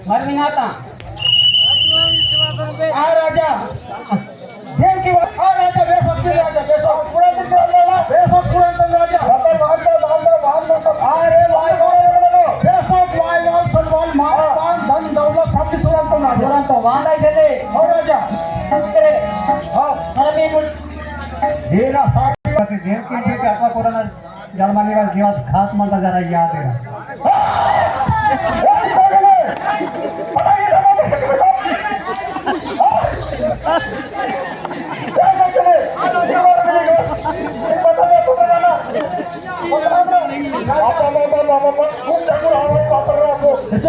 मरनी आता आ राजा देव की आ राजा बेसोक्ति राजा बेसोक पुरा दिला बेसोक पुरांतम राजा अरे भाई बेसोक वाई वाल फलवाल मार पान धन दौलत सब पुरांतम राजा पुरांतम वांदा इधले हो राजा करे हां मरमी कुछ हेरा साथी देव की बेटे आपका कोरोना जन्माने वाला जीवात घात मंदा जरा याद है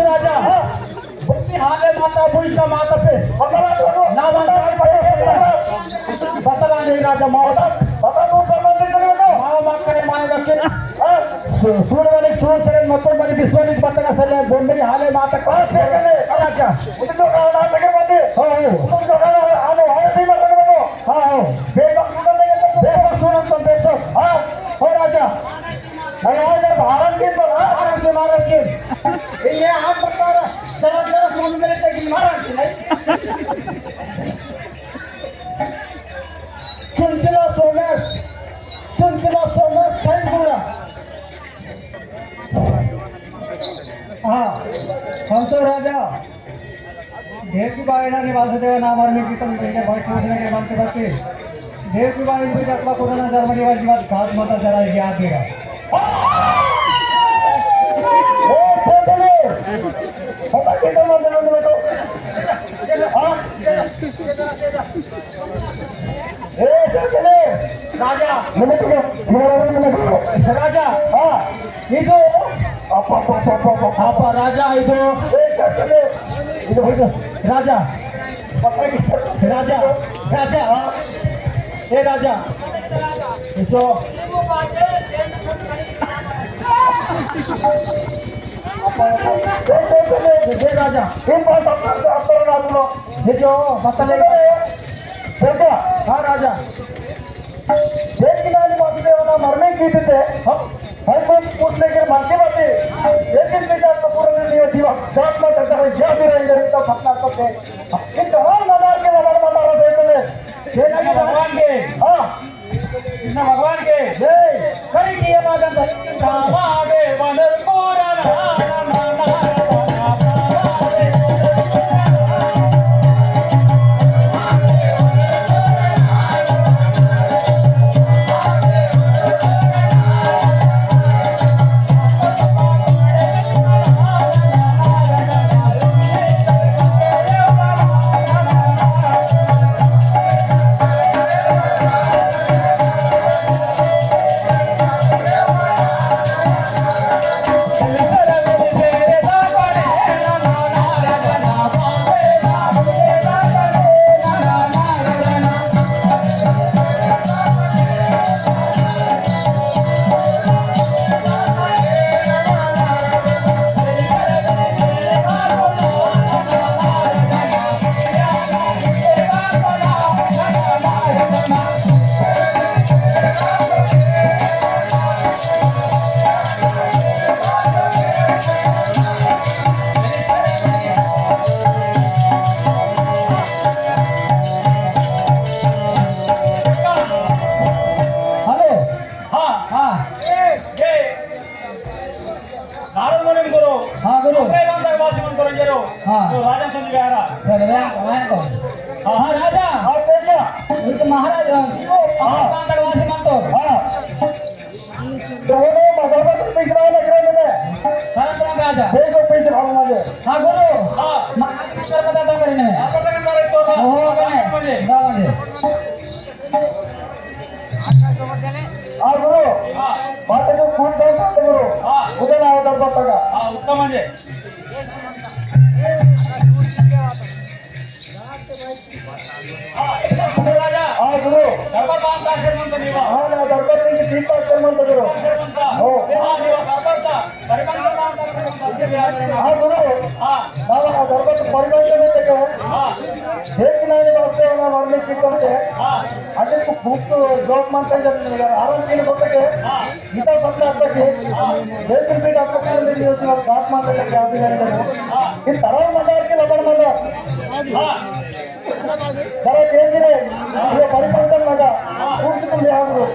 राजा हाले माता भूषा माता पे बतला नहीं राजा माता बता दो संबंधित माओ मां करे माने वकील सूर वाले सूर करे मतलब वाली विश्वनित बतला सले बोंबई हाले माता का फेंकले राजा उनको कहा ना लगे बंदे हो उनको कहा आलो हाले नहीं मतलब बनो हां हो बेशक सुनन तो बेशक हां हो राजा अरे भारत के भारत के ये आप बता रहा जरा जरा फोन मेरे तक महाराज की नहीं चुनचिला सोमस कहीं पूरा हाँ हम तो राजा देव की बाईला निवास देवा नाम आर्मी की तुम के बहुत खोजने के बनते बनते देव की बाई भी अपना कोरोना जर्मनी वाली बात घात माता जरा याद देगा पता कितना मंदिर में तो हां चले राजा मैंने तो राजा हां ये जो आपा राजा इधर चले राजा राजा राजा ए राजा जो राजा जो बतले हाँ राजा मरने की थे हम पूछने के मन के बात लेकिन आपका पूरा जा भी रहेंगे मदार के भगवान के हाँ भगवान के करी किए आगे बनर पूरा हाँ गुरु राजा सुन गया हाँ राजा तो महाराज वासी मनतो राजा हाँ गुरु गुरु बात जो खून गुरु उद्या नाव उत्तम म्हणजे राजा हाँ गुरु दरबार बांधता म्हणतो देवा हाँ ना दरबार की तीन पाच म्हणतो गुरु हो हाँ देवा दरबारचा परिमाण हाँ गुरु ನಾವು ದೊಡ್ಡ ಪರಿಣಾಮಕ್ಕೆ ಹೇಗೆ ನಾನು ಬರ್ತೇವೆ ಮಾಡಲಿಕ್ಕೆ ಅದಕ್ಕೆ ಕೂತು ಜೋಕ್ ಮಾಡ್ತಾ ಇದ್ದಾರೆ ಆರೋಗ್ಯ ಗೊತ್ತಿಗೆ ಇತ ಬಂದ ಹಬ್ಬಕ್ಕೆ ಬೇಕಿನ ಬೀಟ್ ಹಬ್ಬಕ್ಕೆ ಯೋಚನೆ ಸ್ಟಾರ್ಟ್ ಮಾಡಲಿಕ್ಕೆ ಯಾವ್ದು ಹೇಳಿದ್ದಾರೆ ಇದು ತರ ಮಾತಾಡ್ತಿಲ್ಲ ಬಡ ಸರ ಕೇಳಿದ್ರೆ ಈಗ ಪರಿಪರಿತ ಮಗ ಕೂತ್ಕೊಂಡು ಯಾರು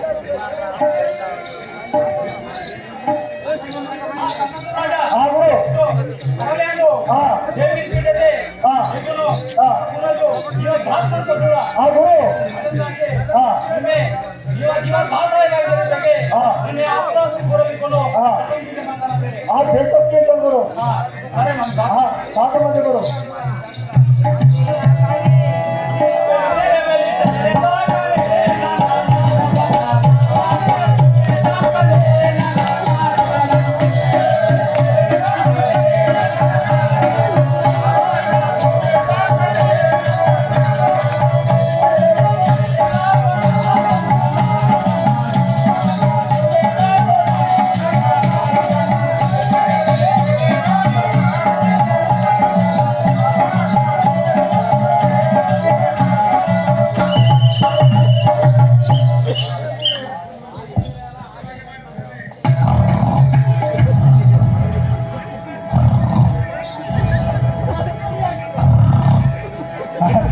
ದೇಶಕ್ಕೆ ಬಂದರು ಸಾಕು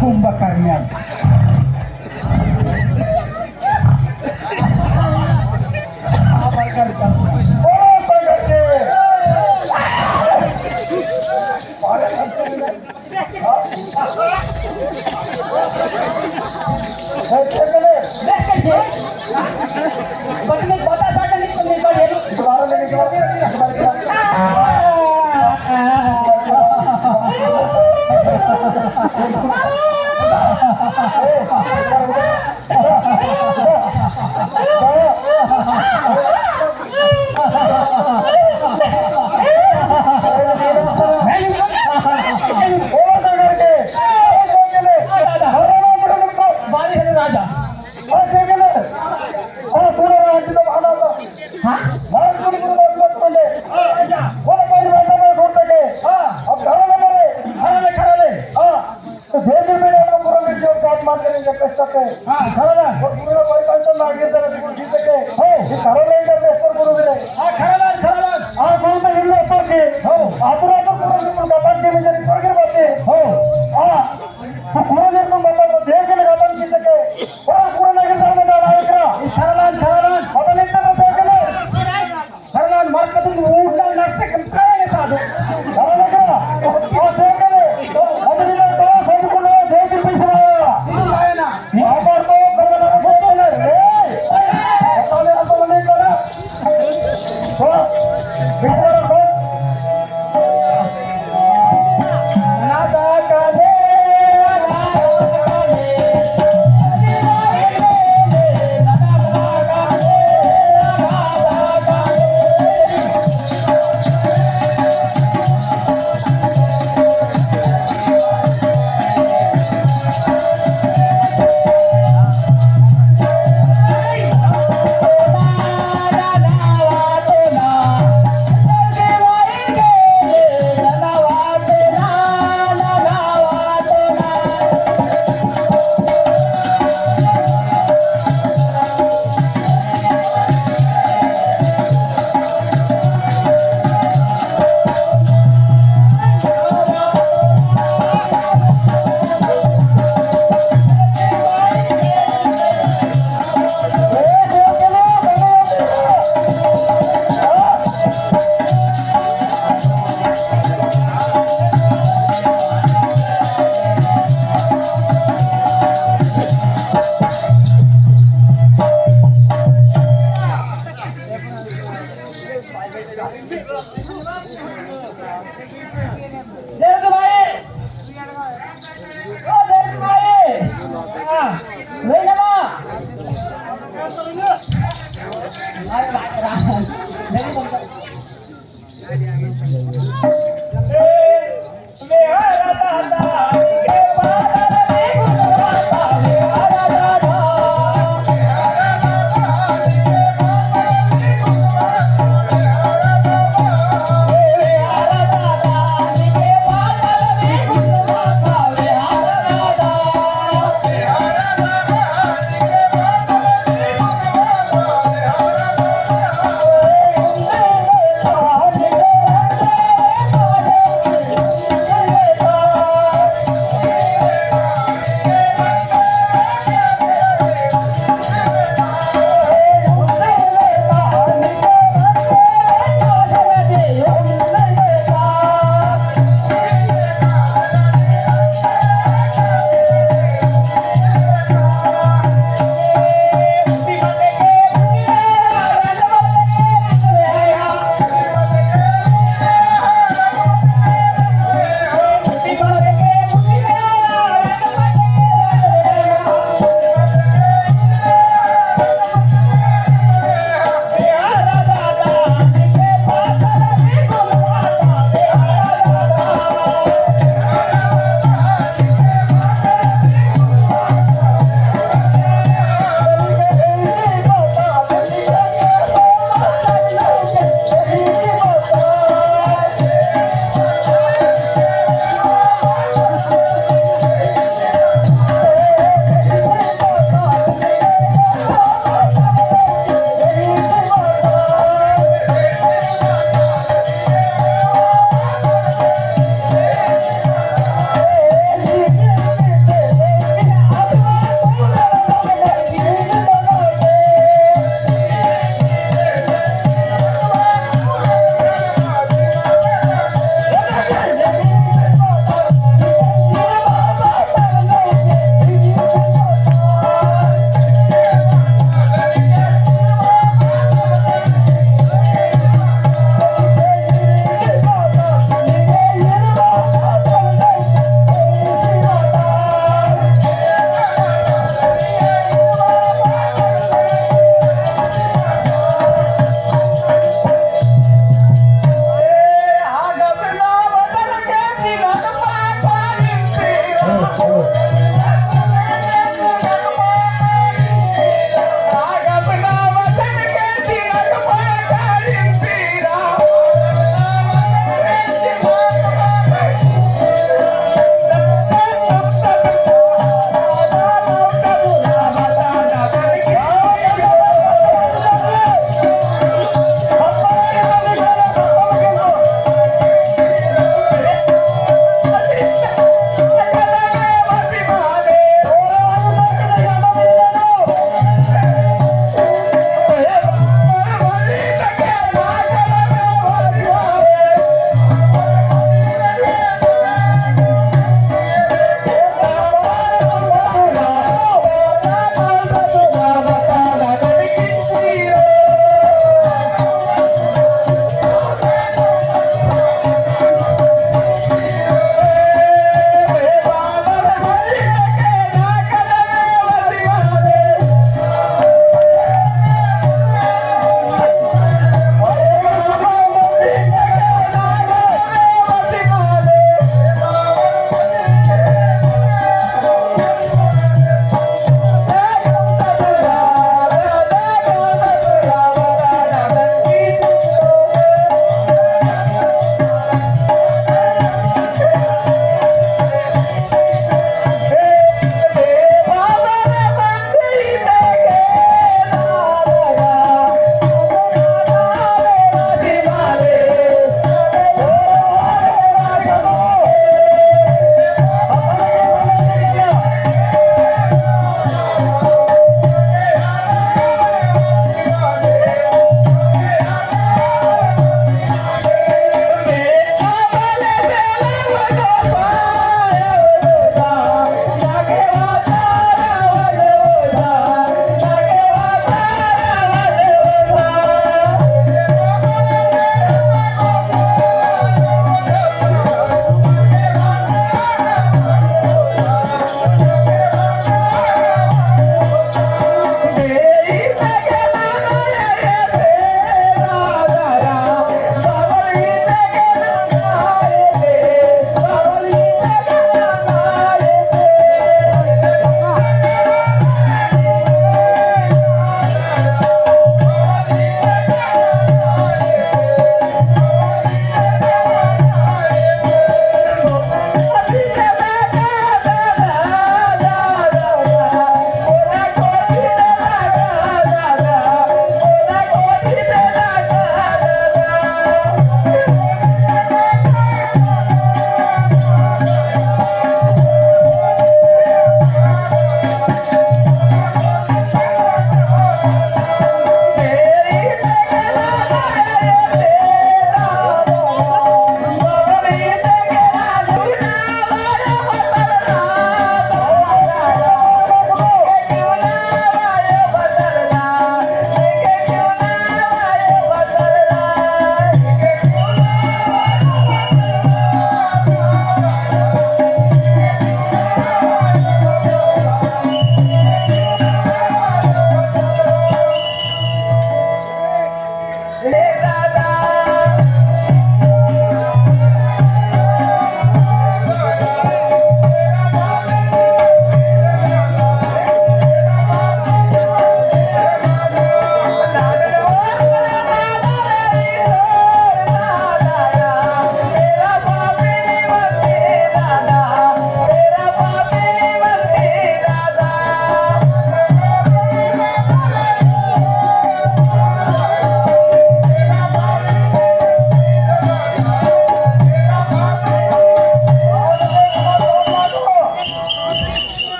कुंभकर्ण्य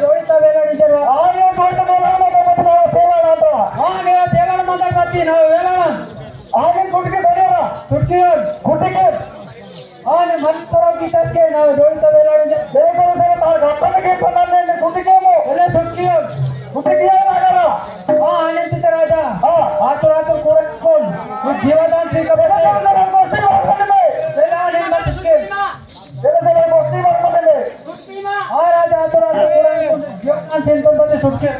ಜೋಡಿತ ವೇಲಾಡಿದ್ದೇವೆ ನೀವು ತೇಲಾಳ ಮಾತಾಡ್ತೀವಿ ನಾವು ವೇಲಾಳ ಕುಟ್ಟಿಗೆ ಬರೆಯೋಣ ತುಟ್ಟಿ ಕುಟ್ಟಿಗೆ ನಿಮ್ಮ ಮನೆ ತರಕ್ಕೆ ನಾವು ಜೋಡಿತ ವೇಲಾಡಿದ್ದೆ ಕುಟ್ಟಿಗೆ ಎಲ್ಲ ತುಟ್ಟಿ ಕುಟ್ಟಿಗೆ ಏನಾಗಲ್ಲ ಆನಂದಿತ ರಾಜ ಆತು ಆತು ಕೂರಕೊಂಡು ಜೀವದಾನ್ ಸಿಕ್ಕಬೇಕು ರಾಜ ಆತು ರಾಜ ಜೀವದಾನ್ ಸಿಂತ ಸುಟ್ಕೆ